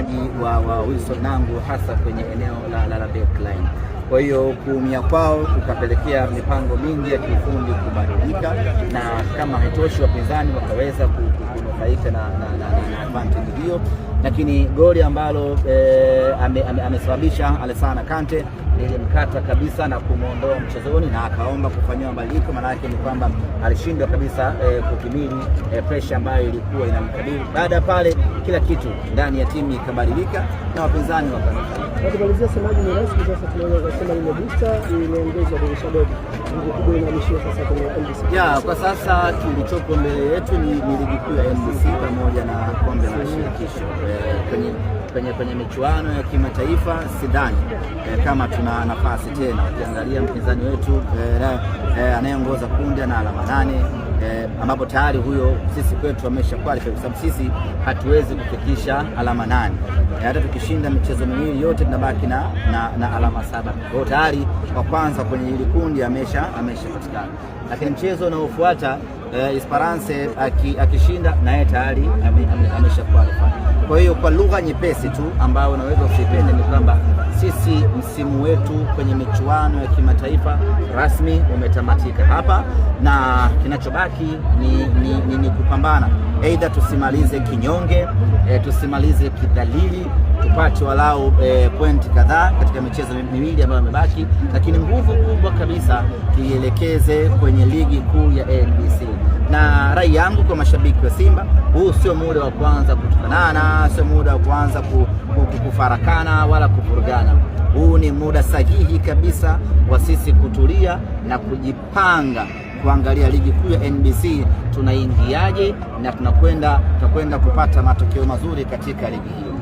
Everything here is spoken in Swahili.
ufungaji wa Wilson Nangu hasa kwenye eneo la backline. Kwa hiyo kuumia kwao ukapelekea mipango mingi ya kiufundi kubadilika, na kama haitoshi wapinzani wakaweza kunufaika na advantage hiyo. Lakini goli ambalo amesababisha Alassane Kante ilimkata kabisa na kumuondoa mchezoni na akaomba kufanywa mabadiliko. Maana yake ni kwamba alishindwa kabisa kukimili pressure ambayo ilikuwa inamkabili. Baada pale kila kitu ndani ya timu ikabadilika na wapinzani wakanufaika. Tukimalizia semaji ni rasmi sasa, tunaweza kusema ile booster imeongezwa dirisha dogo. Ndio inahamishwa sasa kwenye NBC. Ya, kwa sasa kilichopo mbele yetu ni ligi kuu ya NBC pamoja na kombe la shirikisho. Kwenye michuano ya kimataifa sidhani kama tuna nafasi tena. Ukiangalia mpinzani wetu anayeongoza kundi na alama 8, ambapo tayari huyo sisi kwetu amesha qualify, kwa sababu sisi hatuwezi kufikisha alama 8. Hata tukishinda michezo miwili yote tunabaki na alama 7. Kwa hiyo tayari wa kwanza kwenye hili kundi ameshapatikana. Lakini mchezo unaofuata Esperance akishinda na yeye tayari amesha qualify. Kwa hiyo kwa lugha nyepesi tu ambayo unaweza usipende ni kwamba sisi msimu wetu kwenye michuano ya kimataifa rasmi umetamatika hapa, na kinachobaki ni kupambana. Aidha tusimalize kinyonge, tusimalize kidhalili, tupate walau pointi kadhaa katika michezo miwili ambayo imebaki, lakini nguvu kubwa kabisa tuielekeze kwenye ligi kuu ya NBC. Na rai yangu kwa mashabiki wa Simba, huu sio muda wa kwanza kutukanana, sio muda wa kwanza kufarakana wala kufurugana. Huu ni muda sahihi kabisa wa sisi kutulia na kujipanga kuangalia ligi kuu ya NBC tunaingiaje na tunakwenda kupata matokeo mazuri katika ligi hii.